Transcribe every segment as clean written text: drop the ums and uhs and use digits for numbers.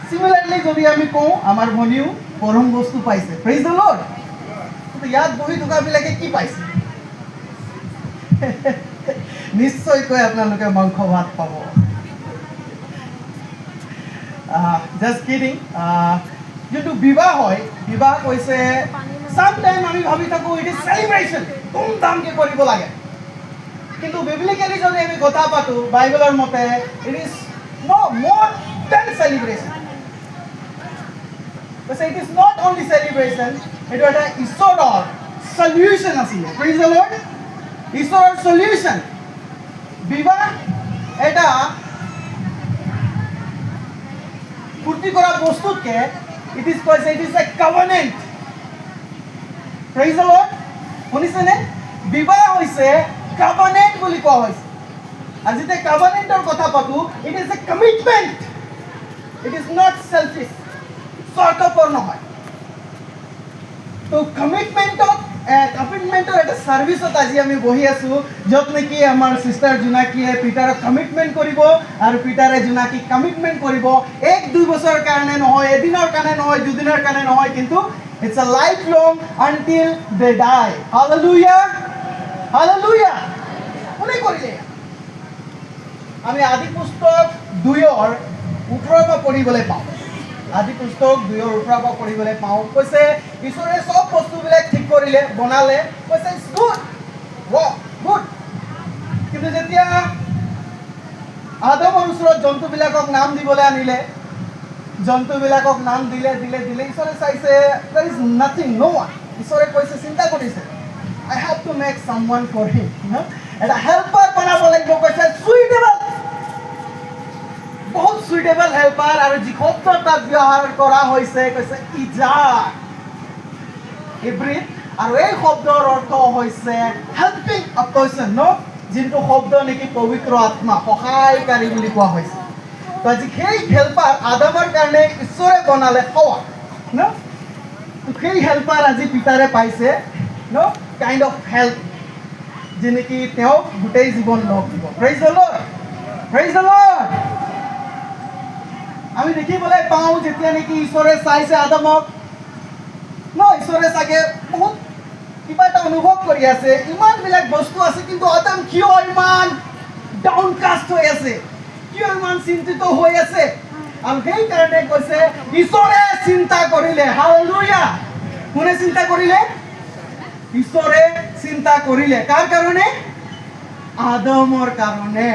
সিমিলাৰলি যদি আমি কওঁ আমাৰ ভনীও পৰম বস্তু পাইছে, প্ৰেইজ দ্য লৰ্ড। ইয়াত বহি থকাবিলাকে কি পাইছে? নিশ্চয়কৈ আপোনালোকে মাংস ভাত পাব। Just kidding. যোনটো বিবাহ হয়, বিবাহ কৈছে চামটাইম আমি ভাবি থাকোঁ ইট ইজ চেলিব্ৰেশ্যন, ধুমধামকৈ কৰিব লাগে। কিন্তু বিবলিকেলি যদি আমি কথা পাতোঁ বাইবেলৰ মতে it is more than celebration. কৈছে it is not only celebration, এইটো এটা ঈশ্বৰৰ সলিউশ্যন আছিলে। Praise the Lord. ঈশ্বৰৰ সলিউশ্যন। বিবাহ এটা ফূৰ্তি কৰা বস্তুতকে ইট ইজ কৈছে it is a covenant. Praise the Lord. শুনিছেনে? বিবাহ হৈছে কভেনেণ্ট বুলি কোৱা হৈছে। আৰু যেতিয়া কভেনেণ্টৰ কথা পাতোঁ it is A commitment, it is not selfish, স্বাৰ্থপৰ নহয়। তো কমিটমেণ্টৰ এটা ছাৰ্ভিচত আজি আমি বহি আছোঁ, য'ত নেকি আমাৰ চিষ্টাৰ জোনাকীয়ে পিটাৰক কমিটমেণ্ট কৰিব আৰু পিটাৰে জোনাকীক কমিটমেণ্ট কৰিব। 1-2 বছৰৰ কাৰণে নহয়, এদিনৰ কাৰণে নহয়, দুদিনৰ কাৰণে নহয়, কিন্তু it's a life long until they die. Hallelujah, hallelujah. কোনে কৰিলে? আমি আদি পুস্তক 2-ৰ 18 পৰা পঢ়িবলৈ পাওঁ। আদি পুস্তক 2-ৰ 18 পৰা পঢ়িবলৈ পাওঁ। কৈছে ঈশ্বৰে চব বস্তুবিলাক ঠিক কৰিলে, বনালে, কৈছে ইটছ গুড, গুড। কিন্তু যেতিয়া আদমৰ ওচৰত জন্তুবিলাকক নাম দিবলৈ আনিলে, জন্তুবিলাকক নাম দিলে ঈশ্বৰে চাইছে there is nothing, no' one. ঈশ্বৰে কৈছে, চিন্তা কৰিছে, I have to make someone for him, এটা হেল্পাৰ বনাব লাগিব। কৈছে চুইটেবল, বহুত চুইটেবল হেল্পাৰ। আৰু যি শব্দ তাত ব্যৱহাৰ কৰা হৈছে কৈছে ইজাক, হিব্ৰীত। আৰু এই শব্দৰ অৰ্থ হৈছে হেল্পিং আ পাৰ্চন, ন', যোনটো শব্দ নেকি পবিত্ৰ আত্মা, সহায়কাৰী বুলি কোৱা হৈছে। তো আজি সেই হেল্পাৰ আদমৰ কাৰণে ঈশ্বৰে বনালে হৱা, ন'। তো সেই হেল্পাৰ আজি পিতাৰে পাইছে, ন', কাইণ্ড অফ হেল্প, যে নেকি তেওঁক গোটেই জীৱন লগ দিব। Praise the lord, praise the lord. আমি দেখিবলৈ পাওঁ যেতিয়া নেকি ঈশ্বৰে চাইছে আদমক, ন', ঈশ্বৰে চাগে বহুত কিবা এটা অনুভৱ কৰি আছে, ইমানবিলাক বস্তু আছে, কিন্তু আদম কিয় ইমান ডাউনকাষ্ট হৈ আছে, কিয় ইমান চিন্তিত হৈ আছে? আৰু সেইকাৰণে কৈছে ঈশ্বৰে চিন্তা কৰিলে। হালেলুয়া। কোনে চিন্তা কৰিলে? ঈশ্বৰে চিন্তা কৰিলে। কাৰ কাৰণে? আদমৰ কাৰণে।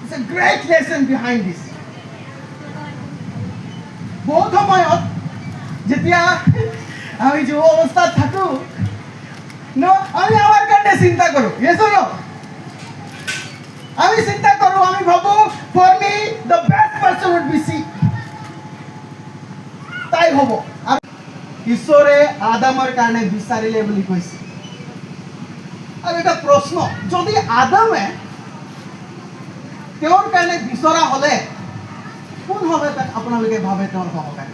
It's a great lesson behind this. বহুত সময়ত যেতিয়া আমি যুৱ অৱস্থাত থাকোঁ, ন', আমি আমাৰ কাৰণে চিন্তা কৰোঁ। Yes or no? আমি চিন্তা কৰোঁ, আমি ভাবোঁ for me the best person would be she, তাই হ'ব। আৰু ঈশ্বৰে আদমৰ কাৰণে বিচাৰিলে বুলি কৈছে। আৰু এটা প্ৰশ্ন, যদি আদমে তেওঁৰ কাৰণে বিচৰা হ'লে কোন হ'লহেঁতেন? আপোনালোকে ভাবে তেওঁৰ সহকাৰী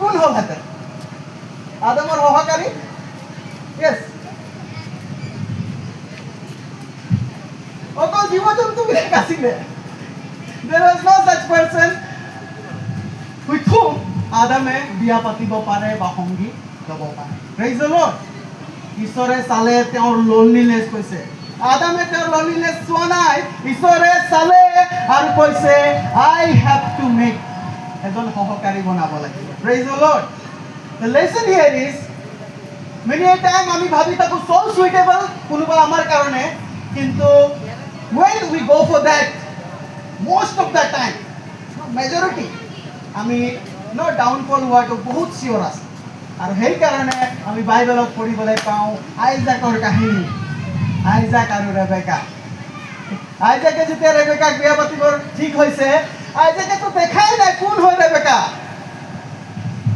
কোন হ'লহেঁতেন? আদমৰ সহকাৰী? ইয়েছ। অকল জীৱ জন্তুবিলাক আছিলে। There was no such person with whom আদমে বিয়া পাতিব পাৰে বা সংগী ল'ব পাৰে। Praise the Lord. ঈশ্বৰে চালে তেওঁৰ লোনলিনেছ, কৈছে আদমে তেওঁৰ লোনলিনেছ চোৱা নাই, ঈশ্বৰে চালে আৰু কৈছে আই হেভ টু মেক, এজন সহকাৰী বনাব লাগিব। Praise the Lord. The lesson here is many a time আমি ভাবি থাকোঁ so suitable কোনোবা আমাৰ কাৰণে, কিন্তু when we go for that, most of the time, majority, আমি ডাউনফল হোৱাটো বহুত চিয়ৰ আছে। আৰু সেইকাৰণে আমি বাইবেলত পঢ়িবলৈ পাওঁ আইজাকৰ কাহিনী, আইজাক আৰু ৰেবেকা। আইজাকে যেতিয়া ৰেবেকাক বিয়া পাতিবৰ ঠিক হৈছে, আইজাকেতো দেখাই নাই কোন হয় ৰেবেকা।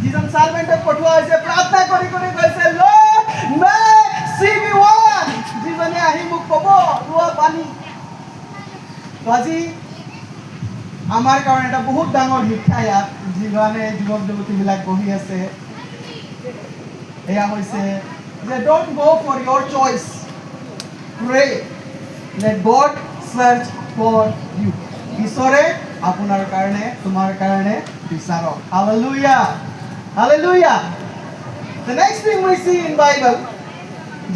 যিজন ছাৰ্ভেণ্টক পঠোৱা হৈছে প্ৰাৰ্থনা কৰি কৰি কৈছে লৰ্ড মেক সি বি ওৱান, যিজনে আহি মোক ক'ব লোৱা পানী। তো আজি আমাৰ কাৰণে এটা বহুত ডাঙৰ শিক্ষা ইয়াত, যিজনে যুৱক যুৱতীবিলাক বহি আছে, এয়া হৈছে যে don't go for your choice, pray, let God search for you. ঈশ্বৰে আপোনাৰ কাৰণে তোমাৰ কাৰণে বিচাৰক. Hallelujah. Hallelujah. The next thing we see in Bible,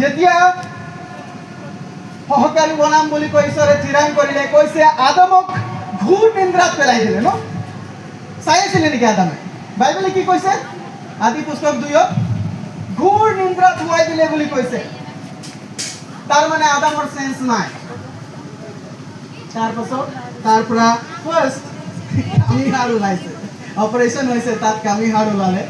যেতিয়া সহকাৰী বনাম বুলি কৈ ঈশ্বৰে থিৰাং কৰিলে, কৈছে আদমক ঘোৰ নিদ্ৰাত পেলাই দিলে ন? চাই আছিলে নেকি আদামে? বাইবেলে কি কৈছে? আদি পুস্তক 2 ঘোৰ নিদ্ৰাত শুৱাই দিলে বুলি কৈছে। তাৰ মানে আদামৰ সেন্স নাই। তাৰপাছত তাৰ পৰা ফাৰ্ষ্ট কামিহাড় ওলাইছে, অপাৰেশ্যন হৈছে, তাত কামিহাড় ওলালে,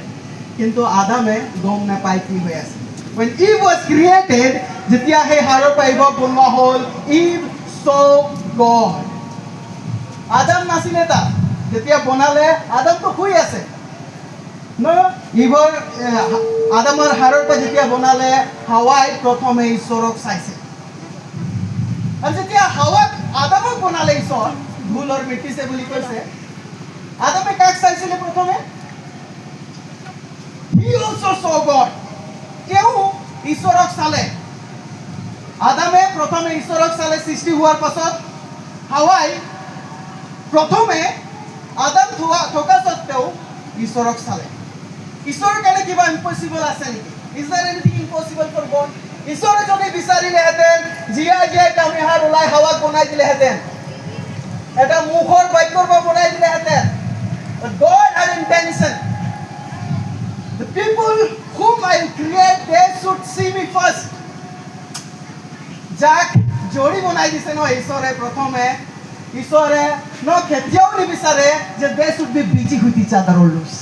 কিন্তু আদামে গম নাপায় কি হৈ আছে। When Eve was created, যেতিয়া সেই হাড়ৰ পাৰিব বনোৱা হ'ল, Eve saw God. আদাম নাছিলে তাত, যেতিয়া বনালে আদামটো শুই আছে ন? ইভৰ আদামৰ হাড়ৰ পৰা যেতিয়া বনালে, হাৱাই প্ৰথমে ঈশ্বৰক চাইছে। আৰু যেতিয়া হাৱাক আদামক বনালে ঈশ্বৰ, ধূলৰ মিটিছে বুলি কৈছে, আদামে কাক চাইছিলে প্ৰথমে? He also saw God. তেওঁ ঈশ্বৰক চালে। আদামে প্ৰথমে ঈশ্বৰক চালে সৃষ্টি হোৱাৰ পাছত, হাৱাই প্ৰথমে আদাম থকা সত্ত্বেও ঈশ্বৰক চালে। ঈশ্বৰৰ কাৰণে কিবা ইম্পচিবল আছে নেকি? Is there anything impossible for God? ঈশ্বৰে যদি বিচাৰিলেহেঁতেন, জীয়াই কামিহাড় ওলাই হাৱাক বনাই দিলেহেঁতেন, এটা মুখৰ বাক্যৰ পৰা বনাই দিলেহেঁতেন। But God had intention. The people whom I create, they should see me first. যাক জৰি বনাই দিছে ন ঈশ্বৰে প্ৰথমে, ঈশ্বৰে ন কেতিয়াও নিবিচাৰে যে they should be busy with each other always.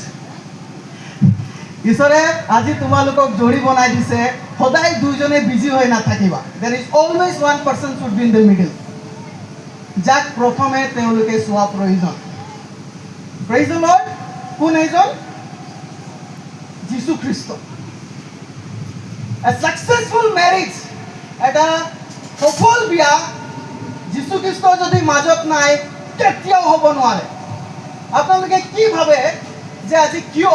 ঈশ্বৰে আজি তোমালোকক জৰি বনাই দিছে, সদায় দুইজনে বিজি হৈ নাথাকিবা। There is always one person should be in the middle. যাক প্ৰথমে তেওঁলোকে চোৱা প্ৰয়োজন। Praise the Lord. কোন এইজন? যীশু খ্ৰীষ্ট। A successful marriage, এটা সফল বিয়া যীশু খ্ৰীষ্ট যদি মাজত নাই, কেতিয়াও হ'ব নোৱাৰে। আপোনালোকে কি ভাবে যে আজি কিয়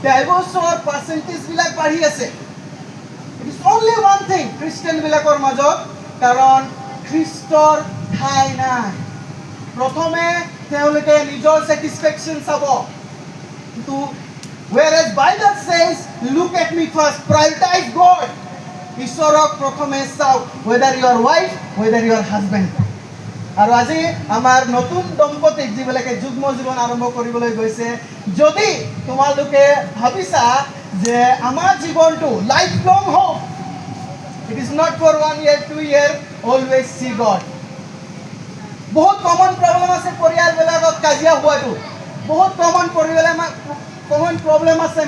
ডাইভৰ্চৰ পাৰ্চেন্টেজ বিলাক বাঢ়ি আছে? It is only one thing, Christian বিলাকৰ মাজত, কাৰণ খ্ৰীষ্টৰ ঠাই নাই। প্ৰথমে তেওঁলোকে নিজৰ স্যাটিসফ্যাকশন চাব, কিন্তু whereas Bible says look at me first, prioritize God. ঈশ্বৰক প্ৰথমে চাওক, whether your wife, whether your husband. আৰু আজি আমাৰ নতুন দম্পতীক যিবিলাকে যুগ্ম জীৱন আৰম্ভ কৰিবলৈ গৈছে, যদি তোমালোকে ভাবিছা যে আমাৰ জীৱনটো লাইফ লং হওক, it is not for 1 year 2 year, always see God. বহুত কমন প্ৰব্লেম আছে পৰিয়ালবিলাকত কাজিয়া হোৱাটো, বহুত কমন প্ৰব্লেম আছে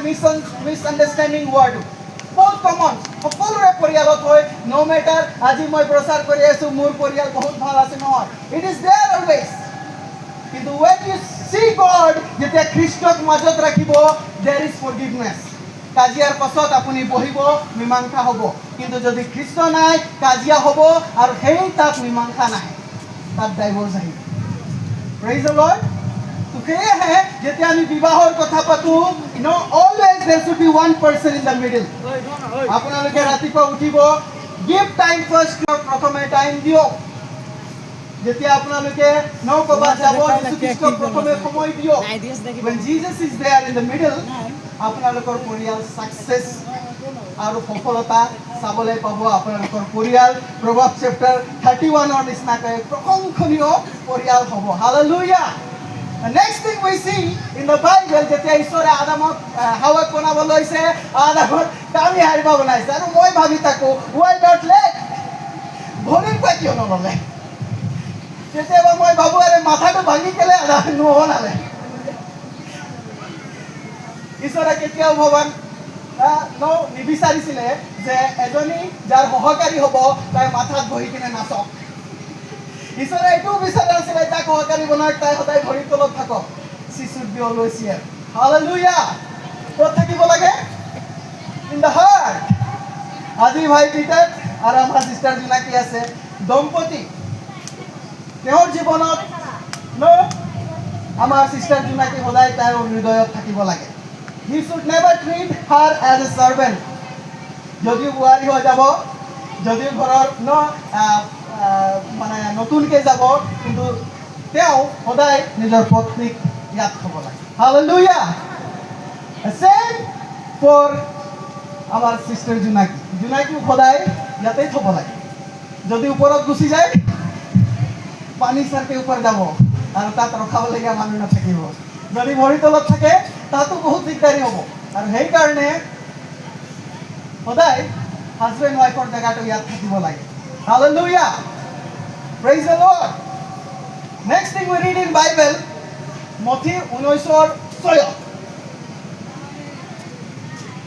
মিছআণ্ডাৰষ্টেণ্ডিং হোৱাটো, বহুত কমন সকলোৰে পৰিয়ালত হয়। ন' মেটাৰ আজি মই প্ৰচাৰ কৰি আছো মোৰ পৰিয়াল বহুত ভাল আছে, নহয়, ইট ইজ দেয়াৰ অলৱেজ। কিন্তু when you see God, যেতিয়া খ্ৰীষ্টক মাজত ৰাখিব, there is forgiveness. কাজিয়াৰ পাছত আপুনি বহিব, মীমাংসা হ'ব। কিন্তু যদি খ্ৰীষ্ট নাই, কাজিয়া হ'ব, আৰু সেই তাত মীমাংসা নাহে, তাত ডাইভৰ্চ আহিব। Praise the Lord. সেয়েহে যেতিয়া আমি বিবাহৰ কথা পাতো, always there should be one person in the middle. আপোনালোকে ৰাতিপুৱা উঠিব, give time first, প্ৰথমে টাইম দিয়ক। যেতিয়া আপোনালোকে ক'ৰবাত যাব, যীশু খ্ৰীষ্টক প্ৰথমে সময় দিয়ক। When Jesus is there in the middle, আপোনালোকৰ পৰিয়াল সাকসেস আৰু সফলতা চাবলৈ পাব। আপোনালোকৰ পৰিয়াল প্ৰভাৱ চেপ্টাৰ 31 নিচিনাকৈ প্ৰশংসনীয় পৰিয়াল হ'ব। Hallelujah. The next thing we see in the Bible, যেতিয়া ঈশ্বৰে আদামক হাৱাক বনাব লৈছে, আদামক কামিহাড় বনাইছে। আৰু মই ভাবি থাকো, why not let? ভৰিৰ পৰা কিয় নললে? কেতিয়াবা মই ভাবো, আৰে মাথাটো ভাঙি কেলে আদাম নহলালে? ঈশ্বৰে কেতিয়াও ভগৱান নিবিচাৰিছিলে যে এজনী যাৰ সহকাৰী হ'ব তাই মাথাত বহি কিনে নাচক। ঈশ্বৰে এইটোও বিচাৰা নাছিলে যাক সহকাৰী বনাওক তাই সদায় ভৰিৰ তলত থাকক। She should be always here. Hallelujah. ক'ত থাকিব লাগে? In the heart. আজি ভাই পিটাৰ আৰু আমাৰ সিস্টাৰ জোনাকী আছে, দম্পতি, তেওঁৰ জীৱনত আমাৰ সিস্টাৰ জোনাকী সদায় তাইৰ হৃদয়ত থাকিব লাগে। He should never treat her as a servant. যদিও বোৱাৰী হৈ যাব, যদিও ঘৰৰ মানে নতুনকৈ যাব, কিন্তু তেওঁ সদায় নিজৰ পত্নীক ইয়াত থ'ব লাগে। হালেলুয়া। চেম ফৰ আমাৰ চিষ্টাৰ জোনাকীও সদায় ইয়াতেই থ'ব লাগে। যদি ওপৰত গুচি যায়, পানী চাৰকে ওপৰত যাব আৰু তাত ৰখাবলগীয়া মানুহ নাথাকিব। যদি ভৰিৰ তলত থাকে, তাতো বহুত দিগদাৰী হ'ব। আৰু সেইকাৰণে সদায় হাজবেণ্ড ৱাইফৰ জেগাটো ইয়াত থাকিব লাগে। Hallelujah. Praise the Lord. Next thing we read in Bible, মথি 19:6।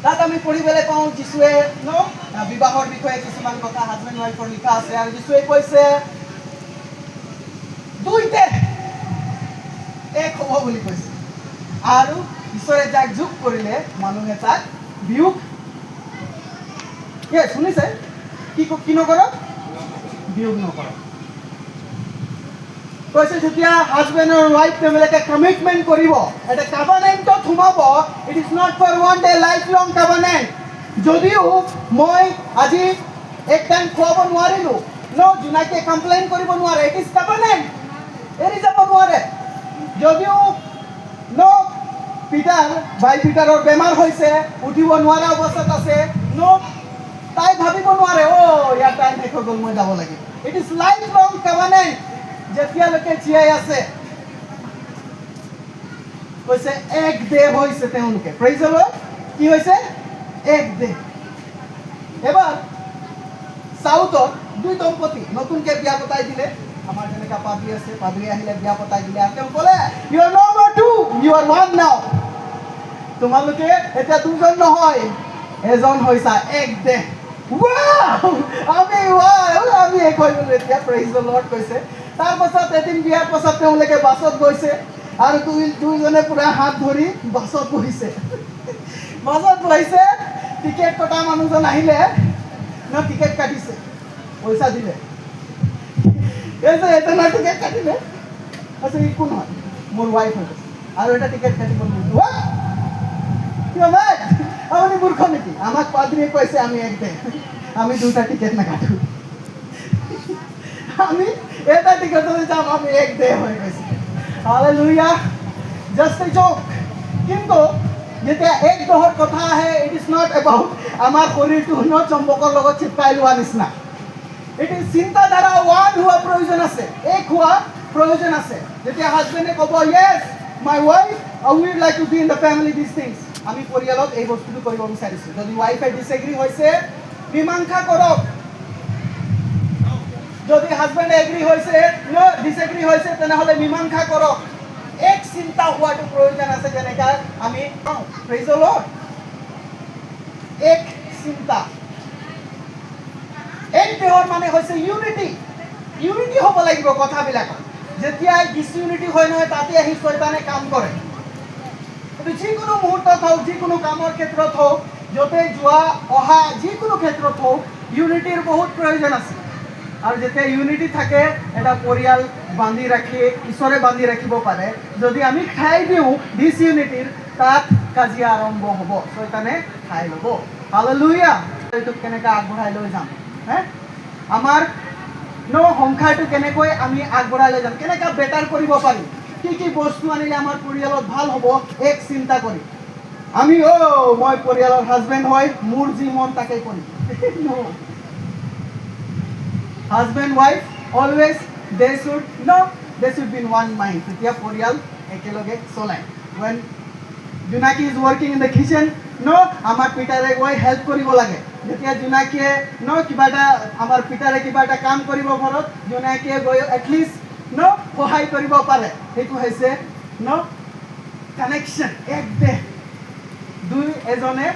তাত আমি পঢ়িবলৈ পাওঁ যীশুৱে বিবাহৰ বিষয়ে কিছুমান কথা হাজবেণ্ড ৱাইফৰ লিখা আছে। আৰু যীশুৱে কৈছে দুইতে এক হ'ব বুলি কৈছে। আৰু ঈশ্বৰে যাক যোগ কৰিলে মানুহে তাক বিয়োগ শুনিছে কি নকৰক, বিয়োগ নকৰক। কৈছে যেতিয়া হাজবেণ্ড আৰু ৱাইফ তেওঁলোকে কমিটমেণ্ট কৰিব, এটা কাভানেণ্টত সোমাব, it is not for one day, life long covenant. যদিও মই আজি এক টাইম খুৱাব নোৱাৰিলোঁ, জোনাকীয়ে কমপ্লেইন কৰিব নোৱাৰে, ইট ইজ কাভানেণ্ট, এৰি যাব নোৱাৰে। যদিও পিটাৰৰ বেমাৰ হৈছে, উঠিব নোৱাৰা অৱস্থাত আছে, তাই ভাবিব নোৱাৰে ইয়াৰ টাইম শেষ হৈ গ'ল, মই যাব লাগিব। ইট ইজ লাইফ লং কাভানেণ্ট, যেতিয়ালৈকে জীয়াই আছে। কৈছে এক দেহ হৈছে তেওঁলোকে। Praise the lord. কি হৈছে? এক দেহ। এবাৰ চাউথত দুই দম্পতি নতুনকৈ বিয়া পতাই দিলে। আমাৰ যেনেকা পাদ্ৰী আছে, পাদ্ৰী আহিলে বিয়া পতাই দিলে আৰু তেওঁ ক'লে you are number 2, you are one now. তোমালোকে এতিয়া দুজন নহয়, এজন হৈছা, এক দেহ। আমি এক হৈ গ'লো এতিয়া। প্ৰেইজ দ্য লৰ্ড কৈছে। তাৰপাছত এদিন বিয়াৰ পাছত তেওঁলোকে বাছত গৈছে আৰু দুইজনে পুৰা হাত ধৰি বাছত বহিছে। বাছত বহিছে, টিকেট কটা মানুহজন আহিলে, টিকেট কাটিছে, পইচা দিলে, এজনৰ টিকেট কাটিলে, একো নহয়, মোৰ ৱাইফ হৈ গৈছে আৰু এটা টিকেট কাটিব নিদিওঁ। কিয় নাই, আপুনি মূৰ্খ নেকি? আমাক পাদ্ৰীয়ে কৈছে আমি এক দেহ, আমি দুটা টিকেট নাকাটো, আমি এটা টিকেটতে যাম, আমি এক দেহ হৈ গৈছে। হালেলুয়া। Just a joke. কিন্তু যেতিয়া এক দেহৰ কথা আহে, ইট ইজ নট এবাউট আমাৰ শৰীৰটো চম্বকৰ লগত চিপকাই লোৱা নিচিনা। ইট ইজ চিন্তাধাৰা ওৱান হোৱা প্ৰয়োজন আছে, এক হোৱা প্ৰয়োজন আছে। যেতিয়া হাজবেণ্ডে ক'ব yes my wife we would like to be in the family this things, আমি পৰিয়ালত এই বস্তুটো কৰিব বিচাৰিছোঁ। যদি ৱাইফে ডিছএগ্ৰী হৈছে, মীমাংসা কৰক। যদি হাজবেণ্ডে এগ্ৰী হৈছে, ডিছএগ্ৰী হৈছে, তেনেহ'লে মীমাংসা কৰক। এক চিন্তা হোৱাটো প্ৰয়োজন আছে, যেনেকা আমি প্ৰেইজ দ্য লৰ্ড। এক চিন্তা। এক দেহৰ মানে হৈছে ইউনিটি। ইউনিটি হ'ব লাগিব কথাবিলাকত। যেতিয়াই ডিছইউনিটি হয় নহয়, তাতে আহি শয়তানে কাম কৰে। যিকোনো মুহূৰ্তত হওক, যিকোনো কামৰ ক্ষেত্ৰত হওক, য'তে যোৱা অহা যিকোনো ক্ষেত্ৰত হওক, ইউনিটিৰ বহুত প্ৰয়োজন আছে। আৰু যেতিয়া ইউনিটি থাকে, এটা পৰিয়াল বান্ধি ৰাখি ঈশ্বৰে বান্ধি ৰাখিব পাৰে। যদি আমি ঠাই দিওঁ ডিছইউনিটিৰ, তাত কাজিয়া আৰম্ভ হ'ব, শয়তানে ঠাই ল'ব। হালেলুয়া। এইটোক কেনেকৈ আগবঢ়াই লৈ যাম, আমাৰ সংসাৰটো কেনেকৈ আমি আগবঢ়াই লৈ যাম, কেনেকৈ বেটাৰ কৰিব পাৰিম, কি বস্তু আনিলে আমাৰ পৰিয়ালত ভাল হ'ব, এক চিন্তা কৰি আমি মই পৰিয়ালৰ হাজবেণ্ড হয়, মোৰ যি মন তাকে কৰিম। Husband wife always they should be in one mind. তেতিয়া পৰিয়াল একেলগে চলায়। when Jonaki is working in the kitchen, আমাৰ পিতাৰে গৈ হেল্প কৰিব লাগে। যেতিয়া জোনাকীয়ে কিবা এটা, আমাৰ পিতাৰে কিবা এটা কাম কৰিব ঘৰত, জোনাকীয়ে গৈ এটলিষ্ট সহায় কৰিব পাৰে। সেইটো হৈছে কানেকশ্যন, এক দেহ। দুই এজনে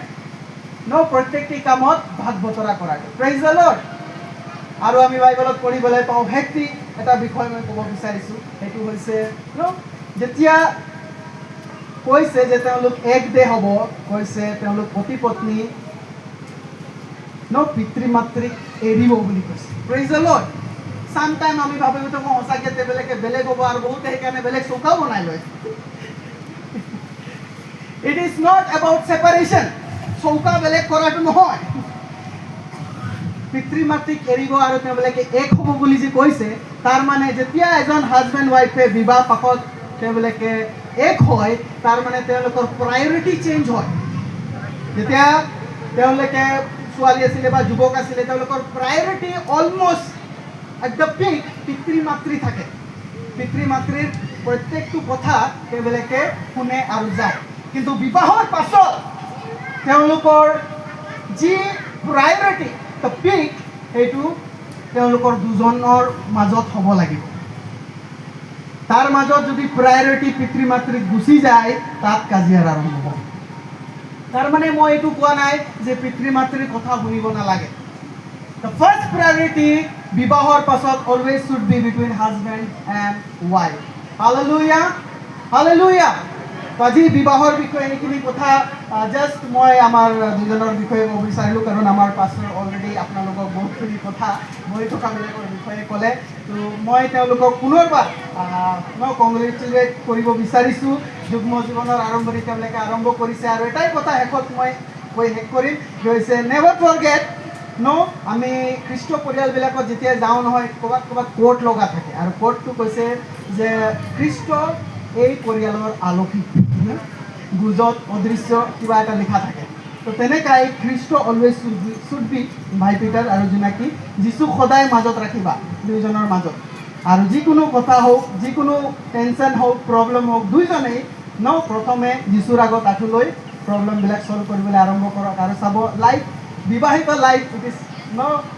প্ৰত্যেকটি কামত ভাগ বতৰা কৰাটো। Praise the lord. আৰু আমি বাইবেলত পঢ়িবলৈ পাওঁ ভক্তি এটা বিষয় মই ক'ব বিচাৰিছোঁ। সেইটো হৈছে যেতিয়া কৈছে যে তেওঁলোক এক দেহ হ'ব, কৈছে তেওঁলোক পতি পত্নী পিতৃ মাতৃক এৰিব বুলি কৈছে। Praise the lord. চামটাইম আমি ভাবিব সঁচাকৈ তেওঁলোকে বেলেগ হ'ব আৰু বহুতে সেইকাৰণে বেলেগ চৌকাও বনাই লয়। It is not about separation. চৌকা বেলেগ কৰাটো নহয়। পিতৃ মাতৃক এৰিব আৰু তেওঁলোকে এক হ'ব বুলি যে কৈছে, তাৰ মানে যেতিয়া এজন হাজবেণ্ড ৱাইফে বিবাহ পাশত তেওঁলোকে এক হয়, তাৰ মানে তেওঁলোকৰ প্ৰায়ৰিটি চেঞ্জ হয়। যেতিয়া তেওঁলোকে ছোৱালী আছিলে বা যুৱক আছিলে, তেওঁলোকৰ priority almost at the peak পিতৃ মাতৃ থাকে। পিতৃ মাতৃৰ প্ৰত্যেকটো কথা তেওঁলোকে শুনে আৰু যায়। কিন্তু বিবাহৰ পাছত তেওঁলোকৰ যি প্ৰায়ৰিটি দ্য পিক, সেইটো তেওঁলোকৰ দুজনৰ মাজত হ'ব লাগিব। তাৰ মাজত যদি প্ৰায়ৰিটি পিতৃ মাতৃক গুচি যায়, তাত কাজিয়াৰ আৰম্ভ হ'ব। তাৰমানে মই এইটো কোৱা নাই যে পিতৃ মাতৃৰ কথা শুনিব নালাগে। The first priority বিবাহৰ পাছত always should be between husband and wife. Hallelujah, hallelujah. আজি বিবাহৰ বিষয়ে এইখিনি কথা জাষ্ট মই আমাৰ দুজনৰ বিষয়ে ক'ব বিচাৰিলোঁ, কাৰণ আমাৰ পাছৰ অলৰেডি আপোনালোকক বহুতখিনি কথা মই থকাবিলাকৰ বিষয়ে ক'লে। তো মই তেওঁলোকক পুনৰবাৰ মই কংগ্ৰেচুলেট কৰিব বিচাৰিছোঁ। যুগ্ম জীৱনৰ আৰম্ভণি তেওঁলোকে আৰম্ভ কৰিছে, আৰু এটাই কথা শেষত মই কৈ শেষ কৰিম, হৈছে নেভাৰ ফৰগেট আমি খ্ৰীষ্ট পৰিয়ালবিলাকত যেতিয়া যাওঁ নহয়, ক'ৰবাত কোট লগা থাকে, আৰু কোটটো কৈছে যে খ্ৰীষ্ট এই পৰিয়ালৰ আলসী। গুজত অদৃশ্য কিবা এটা লিখা থাকে। তো তেনেকাই খ্ৰীষ্ট অলৱেজ শুড বি ভাই পিটাৰ আৰু জোনাকী, যীচু সদায় মাজত ৰাখিবা দুইজনৰ মাজত। আৰু যিকোনো কথা হওক, যিকোনো টেনশ্যন হওক, প্ৰব্লেম হওক, দুইজনেই প্ৰথমে যীচুৰ আগত আঁঠু লৈ প্ৰব্লেমবিলাক ছল্ভ কৰিবলৈ আৰম্ভ কৰক। আৰু চাব লাইফ, বিবাহিত লাইফ ইট ইজ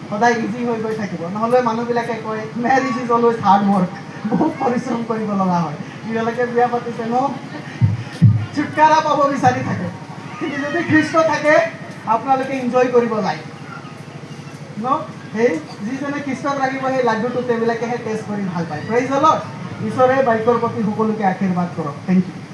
সদায় ইজি হৈ গৈ থাকিব। নহ'লে মানুহবিলাকে কয় marriage is always hard work, বহুত পৰিশ্ৰম কৰিব লগা হয়। যিবিলাকে বিয়া পাতিছে ছুটকাৰা পাব বিচাৰি থাকে, কিন্তু যদি খ্ৰীষ্ট থাকে আপোনালোকে এনজয় কৰিব লাইফ। সেই যিজনে খ্ৰীষ্টক ৰাখিব, সেই লাড্ডুটো তেওঁবিলাকেহে টেষ্ট কৰি ভাল পায়। Praise the Lord. ঈশ্বৰে বাইকৰ প্ৰতি সকলোকে আশীৰ্বাদ কৰক। Thank U.